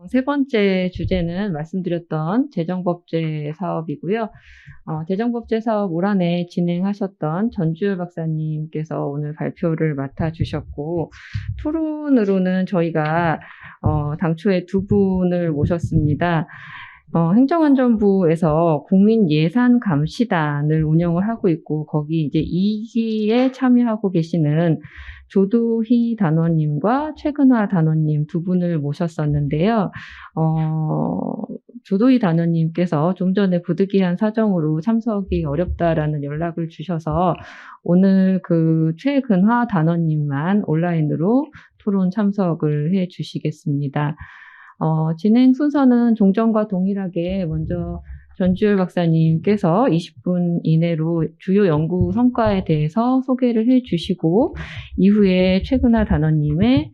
세 번째 주제는 말씀드렸던 재정법제 사업이고요. 재정법제 사업 올 한해 진행하셨던 전주열 박사님께서 오늘 발표를 맡아주셨고, 토론으로는 저희가 당초에 두 분을 모셨습니다. 행정안전부에서 국민예산감시단을 운영을 하고 있고, 거기 이제 2기에 참여하고 계시는 조도희 단원님과 최근화 단원님 두 분을 모셨었는데요. 조도희 단원님께서 좀 전에 부득이한 사정으로 참석이 어렵다라는 연락을 주셔서 오늘 그 최근화 단원님만 온라인으로 토론 참석을 해 주시겠습니다. 진행 순서는 종전과 동일하게 먼저 전주열 박사님께서 20분 이내로 주요 연구 성과에 대해서 소개를 해주시고 이후에 최근화 단원님의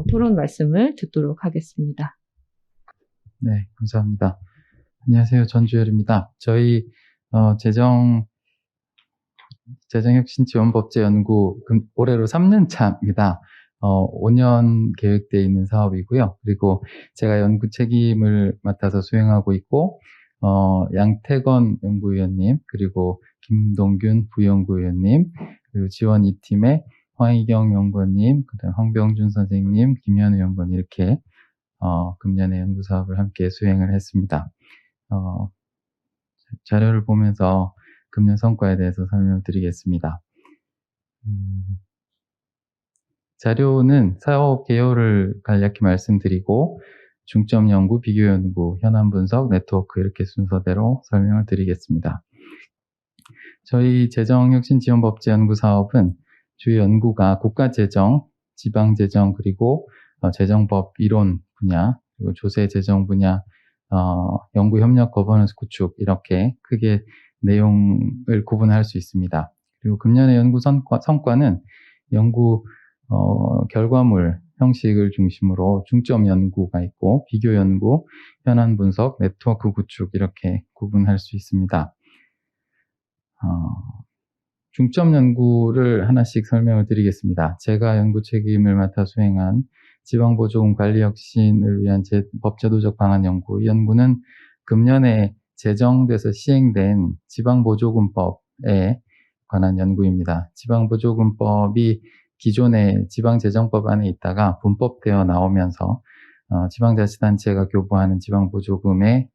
토론 말씀을 듣도록 하겠습니다. 네, 감사합니다. 안녕하세요. 전주열입니다. 저희 재정혁신지원법제연구 올해로 3년 차입니다. 5년 계획되어 있는 사업이고요. 그리고 제가 연구 책임을 맡아서 수행하고 있고, 양태건 연구위원님, 그리고 김동균 부연구위원님, 그리고 지원 2팀의 황희경 연구원님, 그다음 황병준 선생님, 김현우 연구원 이렇게 금년에 연구 사업을 함께 수행을 했습니다. 자료를 보면서 금년 성과에 대해서 설명을 드리겠습니다. 자료는 사업 개요를 간략히 말씀드리고 중점 연구, 비교 연구, 현안 분석, 네트워크 이렇게 순서대로 설명을 드리겠습니다. 저희 재정혁신지원법제 연구 사업은 주요 연구가 국가재정, 지방재정, 그리고 재정법 이론 분야, 그리고 조세재정 분야, 연구협력 거버넌스 구축 이렇게 크게 내용을 구분할 수 있습니다. 그리고 금년의 연구 성과는 연구 결과물 형식을 중심으로 중점 연구가 있고 비교 연구, 현안 분석, 네트워크 구축 이렇게 구분할 수 있습니다. 중점 연구를 하나씩 설명을 드리겠습니다. 제가 연구 책임을 맡아 수행한 지방보조금 관리 혁신을 위한 법제도적 방안 연구. 이 연구는 금년에 제정돼서 시행된 지방보조금법에 관한 연구입니다. 지방보조금법이 기존의 지방재정법 안에 있다가 분법되어 나오면서 지방자치단체가 교부하는 지방보조금의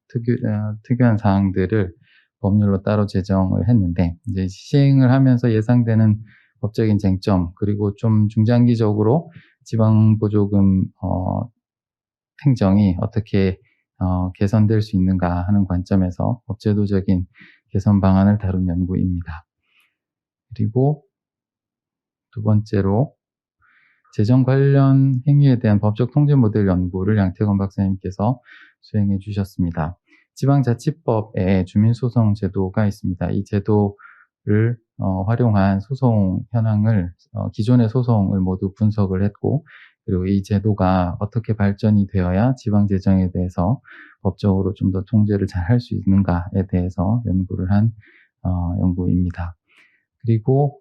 특유한 사항들을 법률로 따로 제정을 했는데 이제 시행을 하면서 예상되는 법적인 쟁점 그리고 좀 중장기적으로 지방보조금 행정이 어떻게 개선될 수 있는가 하는 관점에서 법제도적인 개선 방안을 다룬 연구입니다. 그리고 두 번째로 재정 관련 행위에 대한 법적 통제 모델 연구를 양태건 박사님께서 수행해 주셨습니다. 지방자치법에 주민소송 제도가 있습니다. 이 제도를 활용한 소송 현황을 기존의 소송을 모두 분석을 했고 그리고 이 제도가 어떻게 발전이 되어야 지방재정에 대해서 법적으로 좀 더 통제를 잘 할 수 있는가에 대해서 연구를 한 연구입니다. 그리고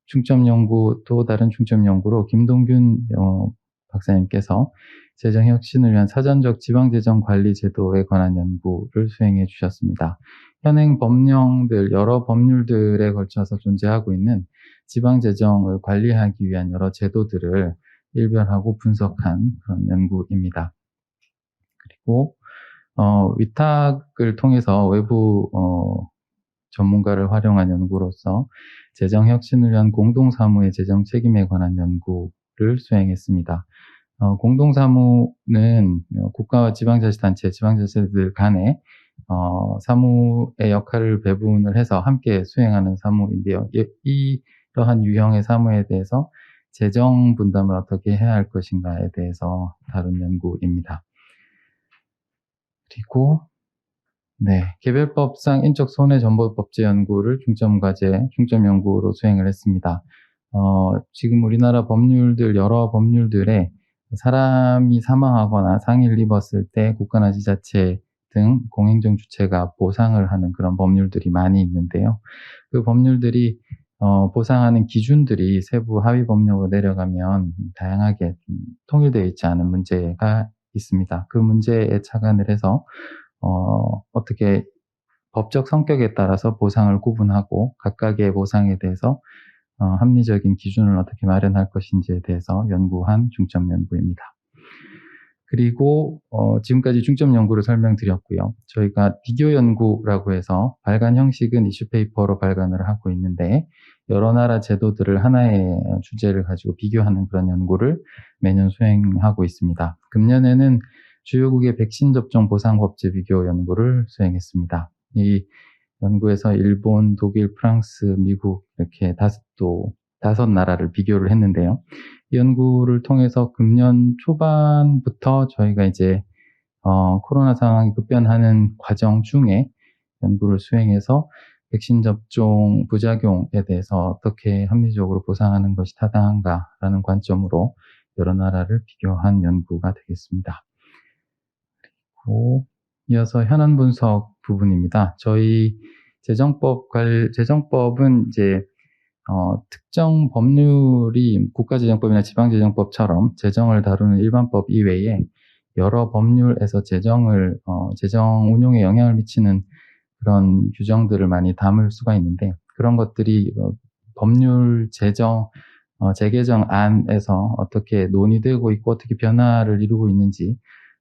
중점 연구 또 다른 중점 연구로 김동균 박사님께서 재정혁신을 위한 사전적 지방재정 관리 제도에 관한 연구를 수행해 주셨습니다. 현행 법령들, 여러 법률들에 걸쳐서 존재하고 있는 지방재정을 관리하기 위한 여러 제도들을 일별하고 분석한 그런 연구입니다. 그리고 위탁을 통해서 외부 전문가를 활용한 연구로서 재정혁신을 위한 공동사무의 재정 책임에 관한 연구를 수행했습니다. 공동사무는 국가와 지방자치단체, 지방자치들 간에 사무의 역할을 배분을 해서 함께 수행하는 사무인데요. 이러한 유형의 사무에 대해서 재정 분담을 어떻게 해야 할 것인가에 대해서 다룬 연구입니다. 그리고 개별법상 인적 손해정보법제 연구를 중점 과제, 중점 연구로 수행을 했습니다. 지금 우리나라 법률들, 여러 법률들에 사람이 사망하거나 상해를 입었을 때 국가나 지자체 등 공행정 주체가 보상을 하는 그런 법률들이 많이 있는데요. 그 법률들이 보상하는 기준들이 세부 하위 법령으로 내려가면 다양하게 통일되어 있지 않은 문제가 있습니다. 그 문제에 착안을 해서 어떻게 법적 성격에 따라서 보상을 구분하고 각각의 보상에 대해서 합리적인 기준을 어떻게 마련할 것인지에 대해서 연구한 중점 연구입니다. 그리고 지금까지 중점 연구를 설명드렸고요. 저희가 비교 연구라고 해서 발간 형식은 이슈페이퍼로 발간을 하고 있는데 여러 나라 제도들을 하나의 주제를 가지고 비교하는 그런 연구를 매년 수행하고 있습니다. 금년에는 주요국의 백신 접종 보상 법제 비교 연구를 수행했습니다. 이 연구에서 일본, 독일, 프랑스, 미국 이렇게 다섯 나라를 비교를 했는데요. 이 연구를 통해서 금년 초반부터 저희가 이제 코로나 상황이 급변하는 과정 중에 연구를 수행해서 백신 접종 부작용에 대해서 어떻게 합리적으로 보상하는 것이 타당한가라는 관점으로 여러 나라를 비교한 연구가 되겠습니다. 그리고 이어서 현안 분석 부분입니다. 저희 재정법은 이제 특정 법률이 국가재정법이나 지방재정법처럼 재정을 다루는 일반법 이외에 여러 법률에서 재정 운용에 영향을 미치는 그런 규정들을 많이 담을 수가 있는데 그런 것들이 법률 재개정안에서 어떻게 논의되고 있고 어떻게 변화를 이루고 있는지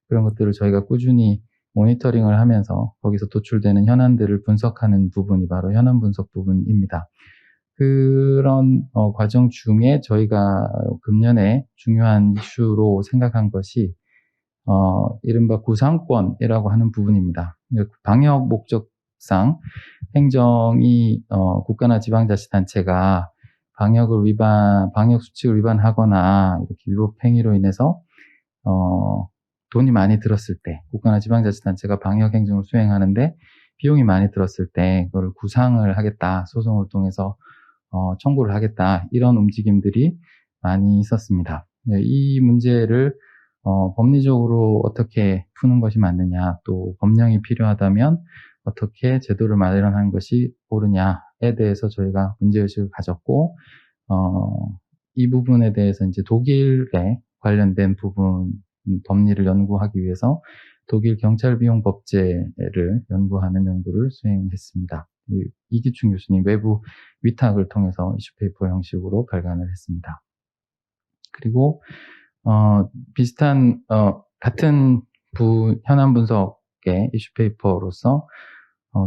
그런 것들을 저희가 꾸준히 모니터링을 하면서 거기서 도출되는 현안들을 분석하는 부분이 바로 현안 분석 부분입니다. 그런 과정 중에 저희가 금년에 중요한 이슈로 생각한 것이 이른바 구상권이라고 하는 부분입니다. 방역 목적상 행정이 국가나 지방자치단체가 방역 수칙을 위반하거나 이렇게 위법 행위로 인해서 돈이 많이 들었을 때 국가나 지방자치단체가 방역 행정을 수행하는데 비용이 많이 들었을 때 그걸 구상을 하겠다, 소송을 통해서 청구를 하겠다 이런 움직임들이 많이 있었습니다. 이 문제를 법리적으로 어떻게 푸는 것이 맞느냐, 또 법령이 필요하다면 어떻게 제도를 마련하는 것이 옳으냐에 대해서 저희가 문제의식을 가졌고, 이 부분에 대해서 이제 독일에 관련된 부분, 법리를 연구하기 위해서 독일 경찰비용 법제를 연구하는 연구를 수행했습니다. 이기춘 교수님 외부 위탁을 통해서 이슈페이퍼 형식으로 발간을 했습니다. 그리고 비슷한 같은 현안 분석의 이슈페이퍼로서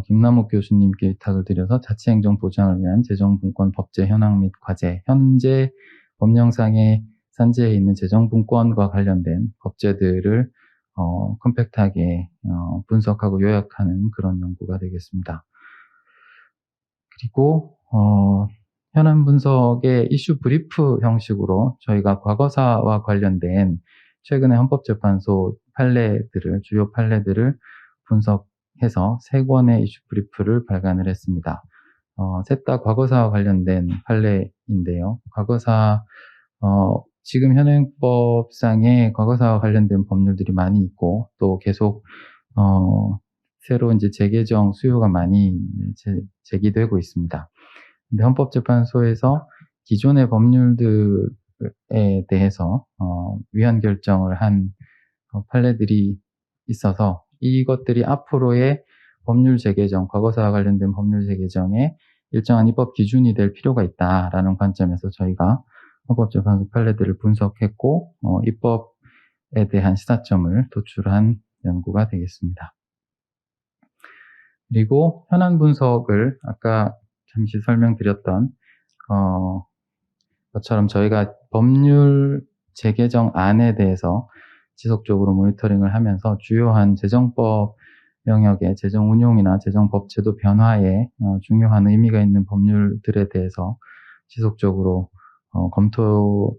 김남욱 교수님께 위탁을 드려서 자치행정 보장을 위한 재정분권 법제 현황 및 과제, 현재 법령상의 산재에 있는 재정분권과 관련된 법제들을 컴팩트하게 분석하고 요약하는 그런 연구가 되겠습니다. 그리고 현안 분석의 이슈 브리프 형식으로 저희가 과거사와 관련된 최근에 헌법재판소 주요 판례들을 분석해서 3권의 이슈 브리프를 발간을 했습니다. 셋 다 과거사와 관련된 판례인데요. 과거사, 지금 현행법상에 과거사와 관련된 법률들이 많이 있고, 또 계속, 새로 이제 재개정 수요가 많이 제기되고 있습니다. 근데 헌법재판소에서 기존의 법률들에 대해서, 위헌 결정을 한 판례들이 있어서 이것들이 앞으로의 법률 재개정, 과거사와 관련된 법률 재개정에 일정한 입법 기준이 될 필요가 있다라는 관점에서 저희가 헌법재판소 판례들을 분석했고 입법에 대한 시사점을 도출한 연구가 되겠습니다. 그리고 현안 분석을 아까 잠시 설명드렸던 것처럼 저희가 법률 재개정안에 대해서 지속적으로 모니터링을 하면서 주요한 재정법 영역의 재정 운용이나 재정법 제도 변화에 중요한 의미가 있는 법률들에 대해서 지속적으로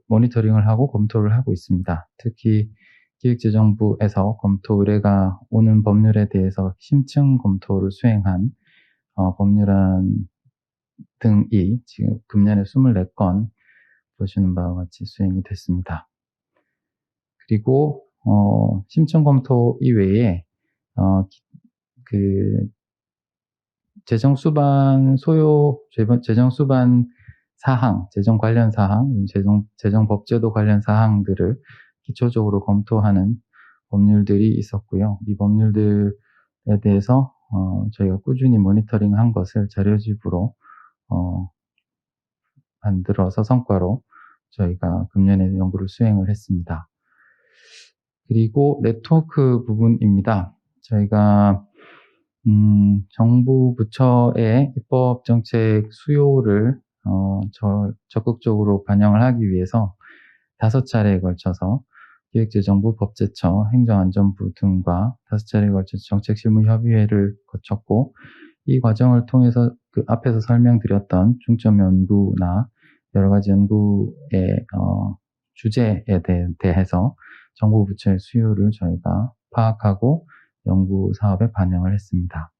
모니터링을 하고 검토를 하고 있습니다. 특히 기획재정부에서 검토 의뢰가 오는 법률에 대해서 심층 검토를 수행한 법률안 등이 지금 금년에 24건 보시는 바와 같이 수행이 됐습니다. 그리고 심층 검토 이외에 재정 수반 사항, 재정 관련 사항, 재정 법제도 관련 사항들을 기초적으로 검토하는 법률들이 있었고요. 이 법률들에 대해서 저희가 꾸준히 모니터링한 것을 자료집으로 만들어서 성과로 저희가 금년에 연구를 수행을 했습니다. 그리고 네트워크 부분입니다. 저희가 정부 부처의 입법 정책 수요를 적극적으로 반영을 하기 위해서 5차례에 걸쳐서 기획재정부, 법제처, 행정안전부 등과 5차례에 걸쳐서 정책실무협의회를 거쳤고, 이 과정을 통해서 그 앞에서 설명드렸던 중점 연구나 여러 가지 연구의 주제에 대해서 정부 부처의 수요를 저희가 파악하고 연구 사업에 반영을 했습니다.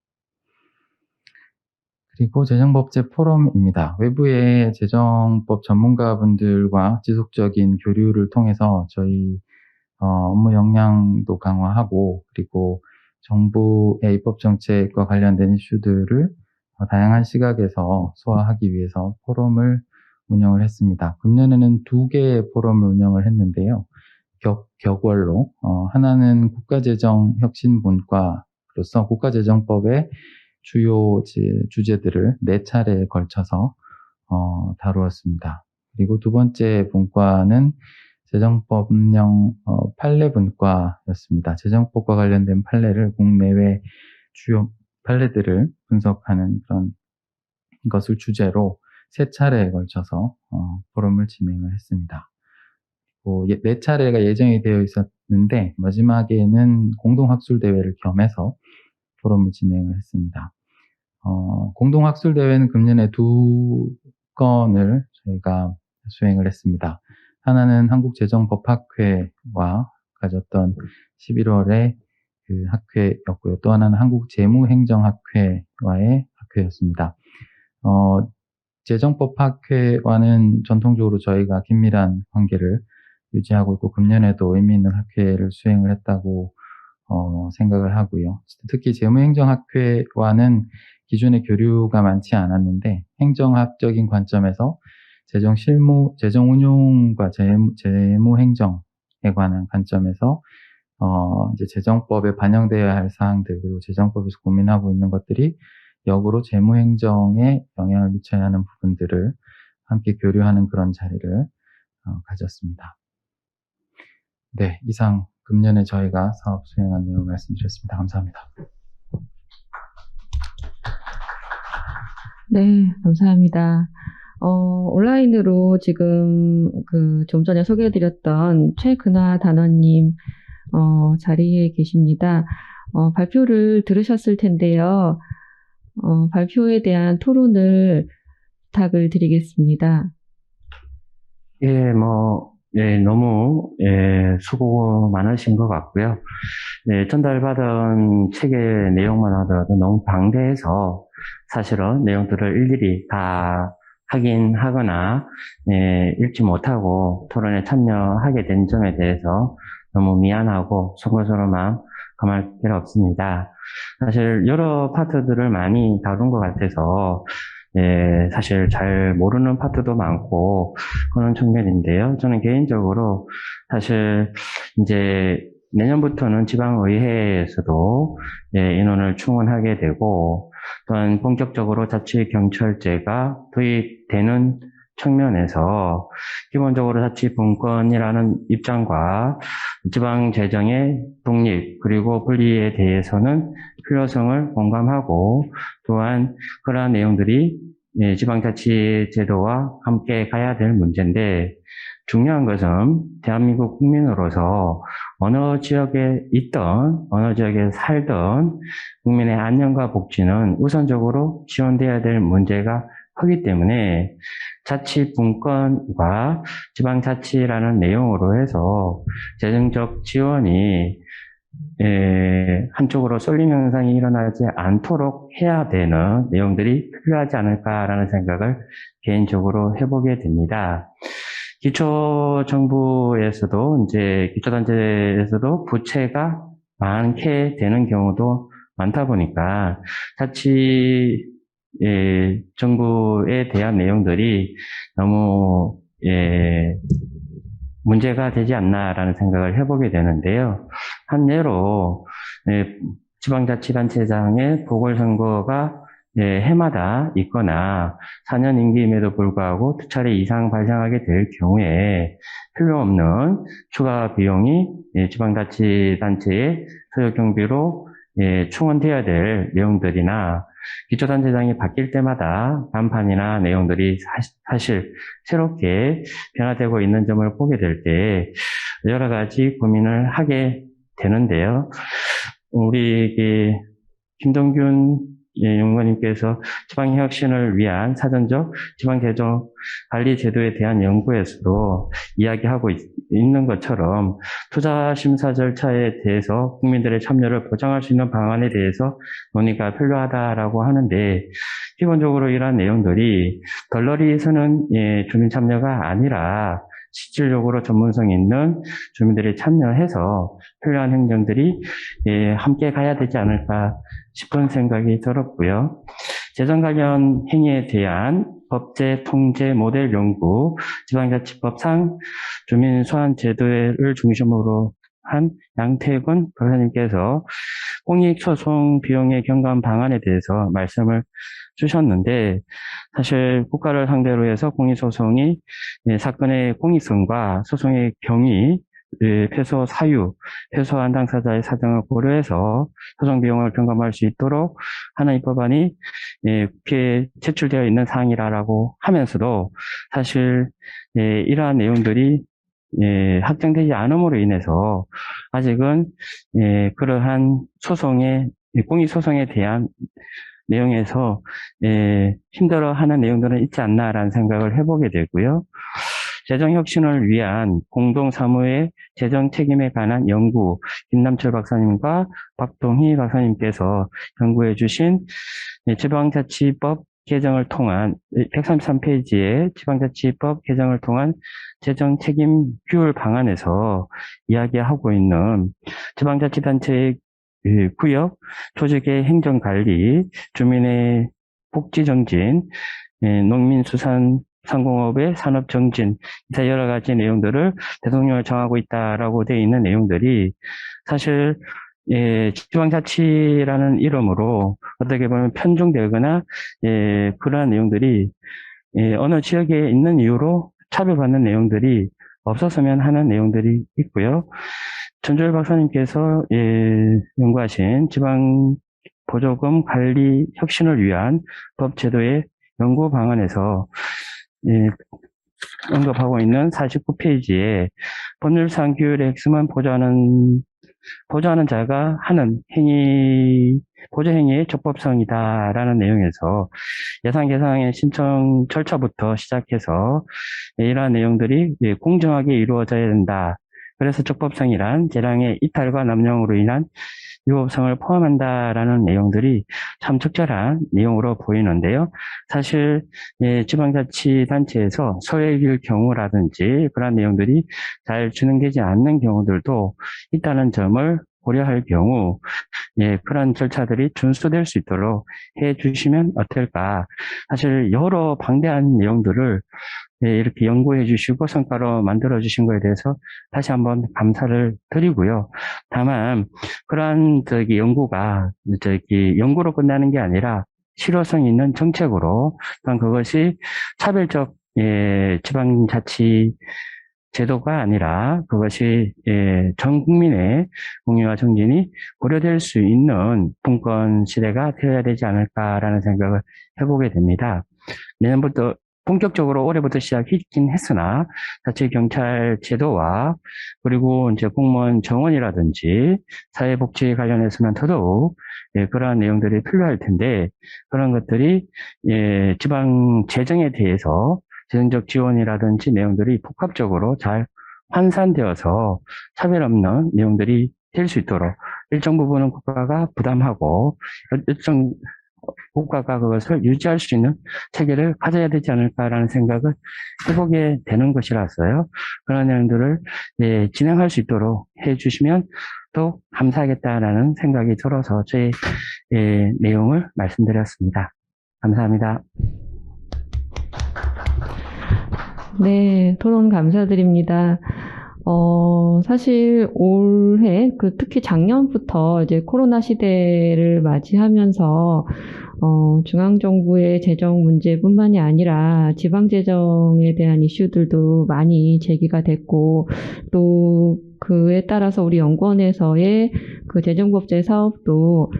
그리고 재정법제 포럼입니다. 외부의 재정법 전문가분들과 지속적인 교류를 통해서 저희 업무 역량도 강화하고, 그리고 정부의 입법 정책과 관련된 이슈들을 다양한 시각에서 소화하기 위해서 포럼을 운영을 했습니다. 금년에는 2개의 포럼을 운영을 했는데요. 격월로 하나는 국가재정혁신분과로서 국가재정법의 주요 주제들을 4차례에 걸쳐서 다루었습니다. 그리고 두 번째 분과는 재정법령 판례 분과였습니다. 재정법과 관련된 판례를 국내외 주요 판례들을 분석하는 그런 것을 주제로 3차례에 걸쳐서 포럼을 진행을 했습니다. 4차례가 예정이 되어 있었는데 마지막에는 공동학술대회를 겸해서 포럼을 진행을 했습니다. 공동학술대회는 금년에 2건을 저희가 수행을 했습니다. 하나는 한국재정법학회와 가졌던 11월에 그 학회였고요. 또 하나는 한국재무행정학회와의 학회였습니다. 재정법학회와는 전통적으로 저희가 긴밀한 관계를 유지하고 있고, 금년에도 의미 있는 학회를 수행을 했다고 생각을 하고요. 특히 재무행정학회와는 기존에 교류가 많지 않았는데, 행정학적인 관점에서 재정 운용과 재무행정에 관한 관점에서 이제 재정법에 반영되어야 할 사항들, 그리고 재정법에서 고민하고 있는 것들이 역으로 재무행정에 영향을 미쳐야 하는 부분들을 함께 교류하는 그런 자리를 가졌습니다. 네, 이상 금년에 저희가 사업 수행한 내용을 말씀드렸습니다. 감사합니다. 네, 감사합니다. 온라인으로 지금 좀 전에 소개해드렸던 최근화 단원님 자리에 계십니다. 발표를 들으셨을 텐데요. 발표에 대한 토론을 부탁을 드리겠습니다. 너무 수고 많으신 것 같고요. 전달받은 책의 내용만 하더라도 너무 방대해서 사실은 내용들을 일일이 다 확인하거나 읽지 못하고 토론에 참여하게 된 점에 대해서 너무 미안하고 송구스러운 마음 감할 필요 없습니다. 사실 여러 파트들을 많이 다룬 것 같아서 사실 잘 모르는 파트도 많고 그런 측면인데요. 저는 개인적으로 사실 이제 내년부터는 지방의회에서도 인원을 충원하게 되고, 또한 본격적으로 자치경찰제가 도입되는 측면에서 기본적으로 자치분권이라는 입장과 지방재정의 독립 그리고 분리에 대해서는 필요성을 공감하고, 또한 그러한 내용들이 지방자치제도와 함께 가야 될 문제인데, 중요한 것은 대한민국 국민으로서 어느 지역에 있던 어느 지역에 살던 국민의 안녕과 복지는 우선적으로 지원돼야 될 문제가 크기 때문에 자치분권과 지방자치라는 내용으로 해서 재정적 지원이 한쪽으로 쏠림 현상이 일어나지 않도록 해야 되는 내용들이 필요하지 않을까라는 생각을 개인적으로 해보게 됩니다. 기초정부에서도 이제 기초단체에서도 부채가 많게 되는 경우도 많다 보니까 자치 정부에 대한 내용들이 너무 문제가 되지 않나라는 생각을 해보게 되는데요. 한 예로 지방자치단체장의 보궐선거가 해마다 있거나 4년 임기임에도 불구하고 2차례 이상 발생하게 될 경우에 필요 없는 추가 비용이 지방자치단체의 소요 경비로 충원돼야 될 내용들이나 기초단체장이 바뀔 때마다 간판이나 내용들이 사실 새롭게 변화되고 있는 점을 보게 될 때 여러 가지 고민을 하게 되는데요. 우리 김동균 연구원님께서 지방혁신을 위한 사전적 지방재정관리제도에 대한 연구에서도 이야기하고 있는 것처럼 투자심사 절차에 대해서 국민들의 참여를 보장할 수 있는 방안에 대해서 논의가 필요하다라고 하는데, 기본적으로 이러한 내용들이 덜러리 서는 주민 참여가 아니라 실질적으로 전문성 있는 주민들이 참여해서 필요한 행정들이 함께 가야 되지 않을까 싶은 생각이 들었고요. 재정 관련 행위에 대한 법제 통제 모델 연구, 지방자치법상 주민 소환 제도를 중심으로 한 양태근 변호사님께서 공익소송 비용의 경감 방안에 대해서 말씀을 주셨는데, 사실 국가를 상대로 해서 공익소송이 사건의 공익성과 소송의 경위, 패소 사유, 패소한 당사자의 사정을 고려해서 소송 비용을 경감할 수 있도록 하는 입법안이 국회에 제출되어 있는 사항이라고 하면서도, 사실 이러한 내용들이 확정되지 않음으로 인해서 아직은 그러한 공익소송에 대한 내용에서 힘들어하는 내용들은 있지 않나라는 생각을 해보게 되고요. 재정혁신을 위한 공동사무의 재정 책임에 관한 연구, 김남철 박사님과 박동희 박사님께서 연구해 주신 지방자치법 개정을 통한 133페이지의 지방자치법 개정을 통한 재정 책임 규율 방안에서 이야기하고 있는 지방자치단체의 구역, 조직의 행정관리, 주민의 복지정진, 농민수산 상공업의 산업정진, 여러 가지 내용들을 대통령을 정하고 있다라고 되어 있는 내용들이 사실 지방자치라는 이름으로 어떻게 보면 편중되거나 그러한 내용들이 어느 지역에 있는 이유로 차별받는 내용들이 없었으면 하는 내용들이 있고요. 전주열 박사님께서 연구하신 지방 보조금 관리 혁신을 위한 법 제도의 연구 방안에서 언급하고 있는 49페이지에 법률상 규율의 핵심은 보조하는 자가 하는 보조 행위의 적법성이다라는 내용에서 예산 계상의 신청 절차부터 시작해서 이러한 내용들이 공정하게 이루어져야 된다. 그래서 적법성이란 재량의 이탈과 남용으로 인한 유법성을 포함한다라는 내용들이 참 적절한 내용으로 보이는데요. 사실 지방자치단체에서 소액일 경우라든지 그런 내용들이 잘 진행되지 않는 경우들도 있다는 점을 고려할 경우 그런 절차들이 준수될 수 있도록 해주시면 어떨까. 사실 여러 방대한 내용들을 이렇게 연구해 주시고 성과로 만들어 주신 거에 대해서 다시 한번 감사를 드리고요. 다만 그러한 연구가 연구로 끝나는 게 아니라 실효성 있는 정책으로, 또한 그것이 차별적 지방자치 제도가 아니라 그것이 전 국민의 공유와 정진이 고려될 수 있는 분권 시대가 되어야 되지 않을까라는 생각을 해보게 됩니다. 내년부터 본격적으로 올해부터 시작했긴 했으나 자치경찰 제도와 그리고 이제 공무원 정원이라든지 사회복지 관련해서는 더더욱 그러한 내용들이 필요할 텐데, 그런 것들이 지방 재정에 대해서 재정적 지원이라든지 내용들이 복합적으로 잘 환산되어서 차별 없는 내용들이 될 수 있도록 일정 부분은 국가가 부담하고 일정 국가가 그것을 유지할 수 있는 체계를 가져야 되지 않을까라는 생각을 해보게 되는 것이라서요. 그런 내용들을 진행할 수 있도록 해주시면 또 감사하겠다라는 생각이 들어서 제 내용을 말씀드렸습니다. 감사합니다. 네, 토론 감사드립니다. 사실 올해, 특히 작년부터 이제 코로나 시대를 맞이하면서, 중앙정부의 재정 문제뿐만이 아니라 지방재정에 대한 이슈들도 많이 제기가 됐고, 또 그에 따라서 우리 연구원에서의 그 재정국제 사업도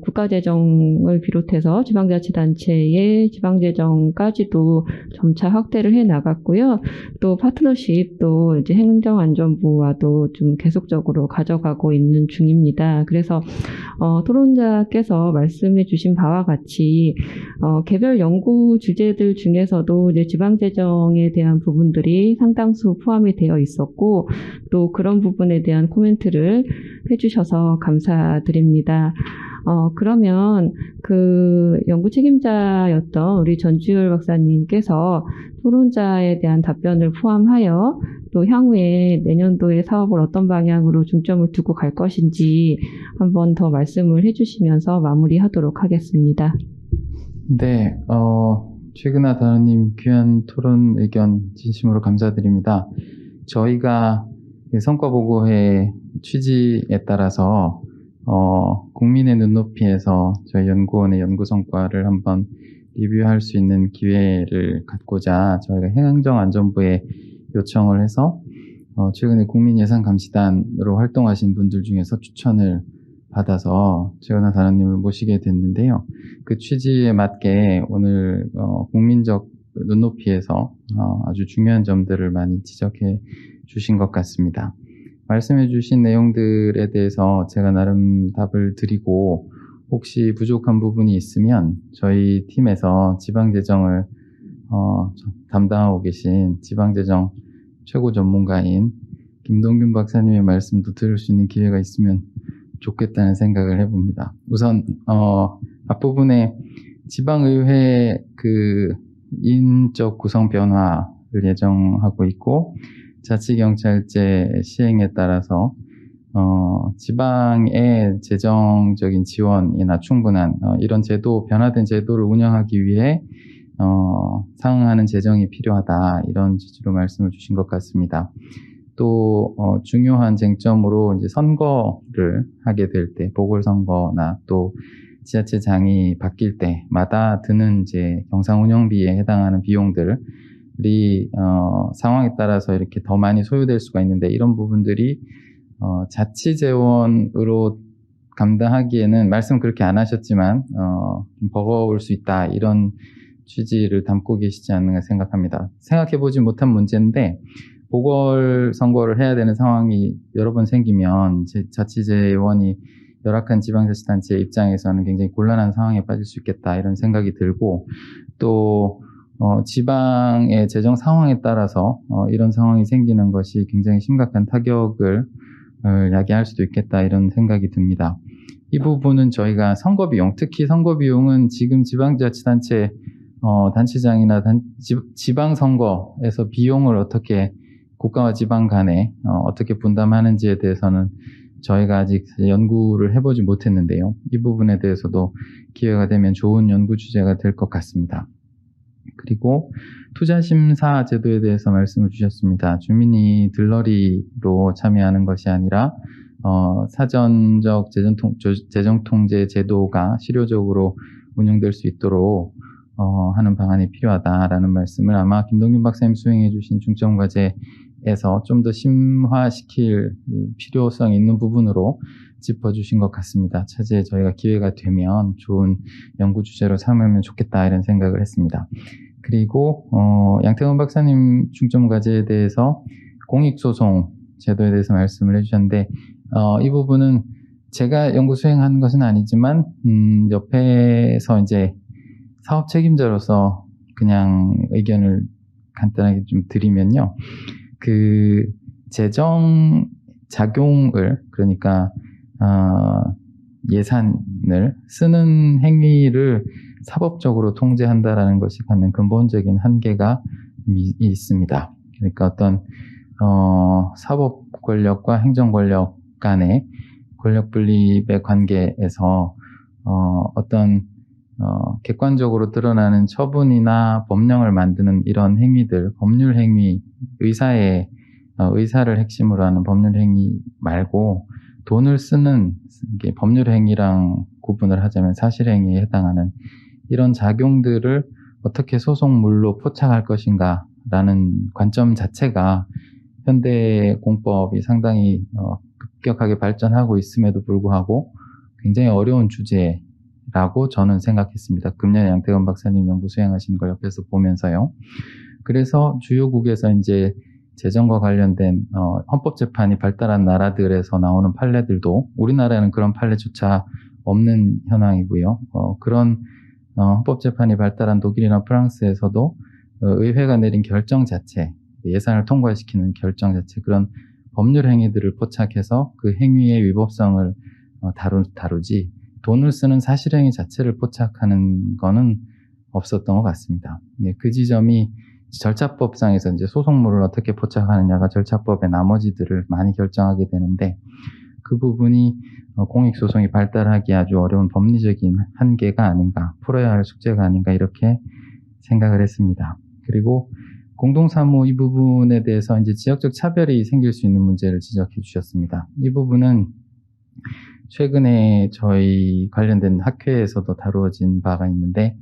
국가재정을 비롯해서 지방자치단체의 지방재정까지도 점차 확대를 해 나갔고요. 또 파트너십도 이제 행정안전부와도 좀 계속적으로 가져가고 있는 중입니다. 그래서 토론자께서 말씀해 주신 바와 같이 개별 연구 주제들 중에서도 이제 지방재정에 대한 부분들이 상당수 포함이 되어 있었고, 또 그런 부분에 대한 코멘트를 해주셔서 감사드립니다. 그러면 그 연구 책임자였던 우리 전주열 박사님께서 토론자에 대한 답변을 포함하여 또 향후에 내년도의 사업을 어떤 방향으로 중점을 두고 갈 것인지 한번 더 말씀을 해주시면서 마무리하도록 하겠습니다. 네, 최근하 단원님 귀한 토론 의견 진심으로 감사드립니다. 저희가 성과보고회 취지에 따라서 국민의 눈높이에서 저희 연구원의 연구 성과를 한번 리뷰할 수 있는 기회를 갖고자 저희가 행정안전부에 요청을 해서 최근에 국민예산감시단으로 활동하신 분들 중에서 추천을 받아서 최근하 단원님을 모시게 됐는데요. 그 취지에 맞게 오늘 국민적 눈높이에서 아주 중요한 점들을 많이 지적해 주신 것 같습니다. 말씀해 주신 내용들에 대해서 제가 나름 답을 드리고, 혹시 부족한 부분이 있으면 저희 팀에서 지방재정을 담당하고 계신 지방재정 최고 전문가인 김동균 박사님의 말씀도 들을 수 있는 기회가 있으면 좋겠다는 생각을 해봅니다. 우선 앞부분에 지방의회 그 인적 구성 변화를 예정하고 있고, 자치경찰제 시행에 따라서 지방의 재정적인 지원이나 충분한 이런 제도, 변화된 제도를 운영하기 위해 상응하는 재정이 필요하다, 이런 취지로 말씀을 주신 것 같습니다. 또 중요한 쟁점으로 이제 선거를 하게 될 때, 보궐선거나 또 지자체장이 바뀔 때마다 드는 이제 경상 운영비에 해당하는 비용들 상황에 따라서 이렇게 더 많이 소요될 수가 있는데, 이런 부분들이 자치재원으로 감당하기에는 말씀 그렇게 안 하셨지만 좀 버거울 수 있다, 이런 취지를 담고 계시지 않는가 생각합니다. 생각해보지 못한 문제인데, 보궐선거를 해야 되는 상황이 여러 번 생기면 자치재원이 열악한 지방자치단체 입장에서는 굉장히 곤란한 상황에 빠질 수 있겠다, 이런 생각이 들고, 또 지방의 재정 상황에 따라서 이런 상황이 생기는 것이 굉장히 심각한 타격을 야기할 수도 있겠다, 이런 생각이 듭니다. 이 부분은 저희가 선거비용, 특히 선거비용은 지금 지방자치단체 단체장이나 지방선거에서 비용을 어떻게 국가와 지방 간에 어떻게 분담하는지에 대해서는 저희가 아직 연구를 해보지 못했는데요. 이 부분에 대해서도 기회가 되면 좋은 연구 주제가 될 것 같습니다. 그리고 투자심사 제도에 대해서 말씀을 주셨습니다. 주민이 들러리로 참여하는 것이 아니라 사전적 재정통제 제도가 실효적으로 운영될 수 있도록 하는 방안이 필요하다라는 말씀을 아마 김동균 박사님 수행해 주신 중점과제에서 좀 더 심화시킬 필요성이 있는 부분으로 짚어주신 것 같습니다. 차제에 저희가 기회가 되면 좋은 연구 주제로 삼으면 좋겠다, 이런 생각을 했습니다. 그리고 양태원 박사님 중점과제에 대해서 공익소송 제도에 대해서 말씀을 해주셨는데, 이 부분은 제가 연구 수행하는 것은 아니지만 옆에서 이제 사업 책임자로서 그냥 의견을 간단하게 좀 드리면요, 그 재정 작용을, 그러니까 예산을 쓰는 행위를 사법적으로 통제한다라는 것이 갖는 근본적인 한계가 있습니다. 그러니까 어떤 사법 권력과 행정 권력 간의 권력 분립의 관계에서 어떤 객관적으로 드러나는 처분이나 법령을 만드는 이런 행위들, 법률 행위, 의사의 의사를 핵심으로 하는 법률 행위 말고 돈을 쓰는 이게 법률 행위랑 구분을 하자면 사실 행위에 해당하는 이런 작용들을 어떻게 소송물로 포착할 것인가라는 관점 자체가 현대 공법이 상당히 급격하게 발전하고 있음에도 불구하고 굉장히 어려운 주제라고 저는 생각했습니다. 금년 양태건 박사님 연구 수행하시는 걸 옆에서 보면서요. 그래서 주요국에서 이제 재정과 관련된 헌법재판이 발달한 나라들에서 나오는 판례들도 우리나라에는 그런 판례조차 없는 현황이고요. 그런 헌법재판이 발달한 독일이나 프랑스에서도 의회가 내린 결정 자체, 예산을 통과시키는 결정 자체, 그런 법률 행위들을 포착해서 그 행위의 위법성을 다루지 돈을 쓰는 사실행위 자체를 포착하는 거는 없었던 것 같습니다. 그 지점이 절차법상에서 이제 소송물을 어떻게 포착하느냐가 절차법의 나머지들을 많이 결정하게 되는데 그 부분이 공익소송이 발달하기 아주 어려운 법리적인 한계가 아닌가, 풀어야 할 숙제가 아닌가 이렇게 생각을 했습니다. 그리고 공동사무 이 부분에 대해서 이제 지역적 차별이 생길 수 있는 문제를 지적해 주셨습니다. 이 부분은 최근에 저희 관련된 학회에서도 다루어진 바가 있는데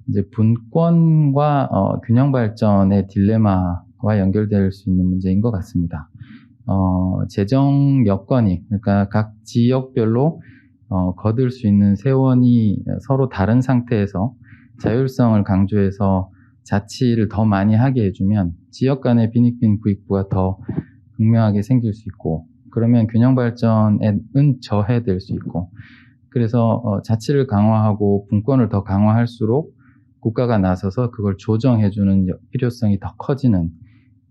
이제 분권과 균형 발전의 딜레마와 연결될 수 있는 문제인 것 같습니다. 재정 여건이 그러니까 각 지역별로 거둘 수 있는 세원이 서로 다른 상태에서 자율성을 강조해서 자치를 더 많이 하게 해주면 지역 간의 빈익빈 부익부가 더 극명하게 생길 수 있고 그러면 균형 발전은 저해될 수 있고 그래서 자치를 강화하고 분권을 더 강화할수록 국가가 나서서 그걸 조정해주는 필요성이 더 커지는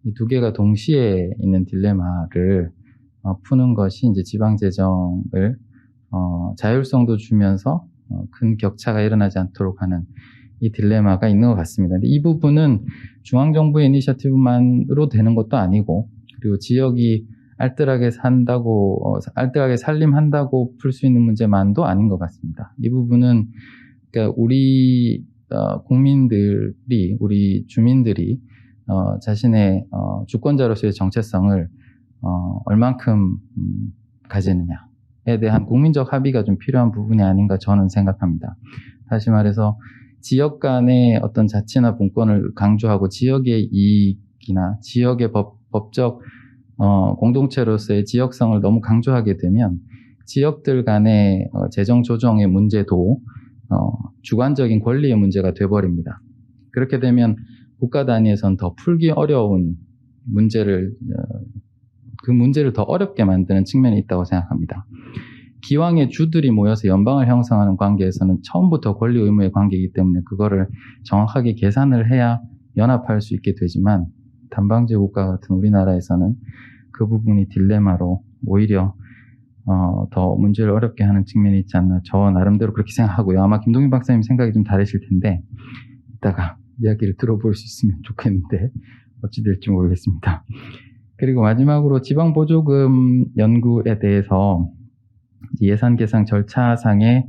이 두 개가 동시에 있는 딜레마를 푸는 것이 이제 지방재정을 자율성도 주면서 큰 격차가 일어나지 않도록 하는 이 딜레마가 있는 것 같습니다. 근데 이 부분은 중앙정부의 이니셔티브만으로 되는 것도 아니고 그리고 지역이 알뜰하게 살림한다고 풀 수 있는 문제만도 아닌 것 같습니다. 이 부분은 그러니까 우리 국민들이 우리 주민들이 자신의 주권자로서의 정체성을 얼만큼 가지느냐에 대한 국민적 합의가 좀 필요한 부분이 아닌가 저는 생각합니다. 다시 말해서 지역 간의 어떤 자치나 분권을 강조하고 지역의 이익이나 지역의 법적 공동체로서의 지역성을 너무 강조하게 되면 지역들 간의 재정 조정의 문제도 주관적인 권리의 문제가 돼버립니다. 그렇게 되면 국가 단위에선 더 풀기 어려운 문제를 그 문제를 더 어렵게 만드는 측면이 있다고 생각합니다. 기왕의 주들이 모여서 연방을 형성하는 관계에서는 처음부터 권리 의무의 관계이기 때문에 그거를 정확하게 계산을 해야 연합할 수 있게 되지만 단방제 국가 같은 우리나라에서는 그 부분이 딜레마로 오히려 더 문제를 어렵게 하는 측면이 있지 않나 저 나름대로 그렇게 생각하고요. 아마 김동윤 박사님 생각이 좀 다르실 텐데 이따가 이야기를 들어볼 수 있으면 좋겠는데 어찌 될지 모르겠습니다. 그리고 마지막으로 지방보조금 연구에 대해서 예산 계산 절차상의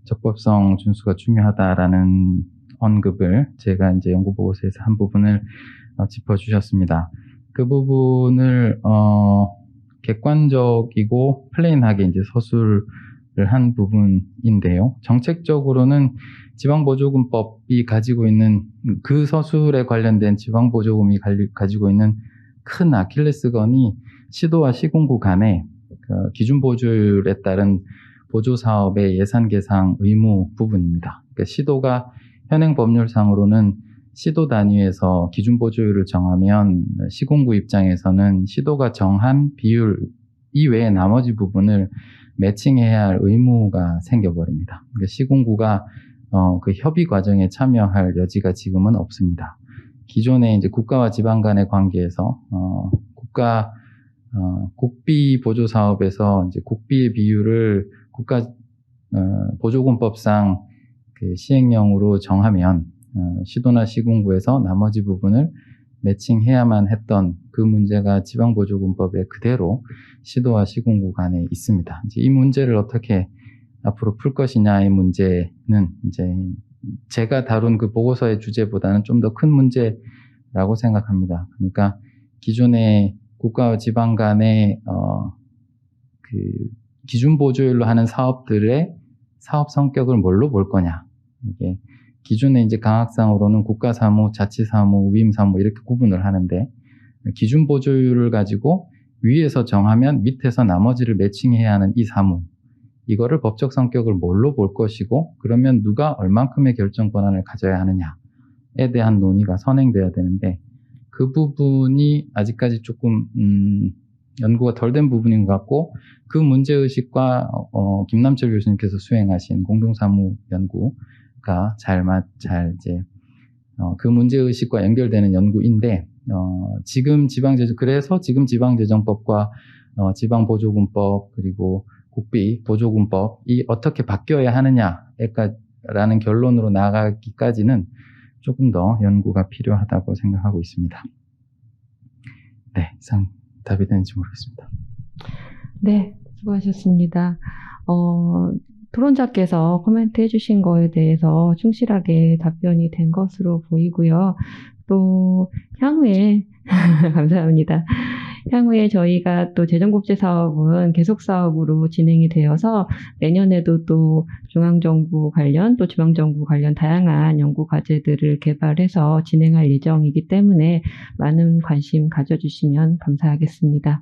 적법성 준수가 중요하다라는 언급을 제가 이제 연구보고서에서 한 부분을 짚어주셨습니다. 그 부분을 객관적이고 플레인하게 이제 서술을 한 부분인데요. 정책적으로는 지방보조금법이 가지고 있는 그 서술에 관련된 지방보조금이 가지고 있는 큰 아킬레스건이 시도와 시군구 간의 기준보조율에 따른 보조사업의 예산 계상 의무 부분입니다. 그러니까 시도가 현행 법률상으로는 시도 단위에서 기준보조율을 정하면 시군구 입장에서는 시도가 정한 비율 이외의 나머지 부분을 매칭해야 할 의무가 생겨버립니다. 그러니까 시군구가 그 협의 과정에 참여할 여지가 지금은 없습니다. 기존에 이제 국가와 지방 간의 관계에서 국비 보조 사업에서 이제 국비의 비율을 국가 보조금법상 그 시행령으로 정하면 시도나 시군구에서 나머지 부분을 매칭해야만 했던 그 문제가 지방보조금법에 그대로 시도와 시군구 간에 있습니다. 이제 이 문제를 어떻게 앞으로 풀 것이냐의 문제는 이제 제가 다룬 그 보고서의 주제보다는 좀 더 큰 문제라고 생각합니다. 그러니까 기존의 국가와 지방 간의 그 기준 보조율로 하는 사업들의 사업 성격을 뭘로 볼 거냐. 이게 기존에 이제 강학상으로는 국가사무, 자치사무, 위임사무 이렇게 구분을 하는데 기준 보조율을 가지고 위에서 정하면 밑에서 나머지를 매칭해야 하는 이 사무, 이거를 법적 성격을 뭘로 볼 것이고 그러면 누가 얼만큼의 결정 권한을 가져야 하느냐에 대한 논의가 선행돼야 되는데 그 부분이 아직까지 조금 연구가 덜 된 부분인 것 같고 그 문제의식과 김남철 교수님께서 수행하신 공동사무 연구가 잘 이제 그 문제의식과 연결되는 연구인데 지금 그래서 지금 지방재정법과 지방보조금법 그리고 국비 보조금법이 어떻게 바뀌어야 하느냐라는 결론으로 나가기까지는 조금 더 연구가 필요하다고 생각하고 있습니다. 네, 이상 답이 되는지 모르겠습니다. 네, 수고하셨습니다. 토론자께서 코멘트 해주신 거에 대해서 충실하게 답변이 된 것으로 보이고요. 또 향후에 감사합니다. 향후에 저희가 또 재정국제 사업은 계속 사업으로 진행이 되어서 내년에도 또 중앙정부 관련 또 지방정부 관련 다양한 연구 과제들을 개발해서 진행할 예정이기 때문에 많은 관심 가져주시면 감사하겠습니다.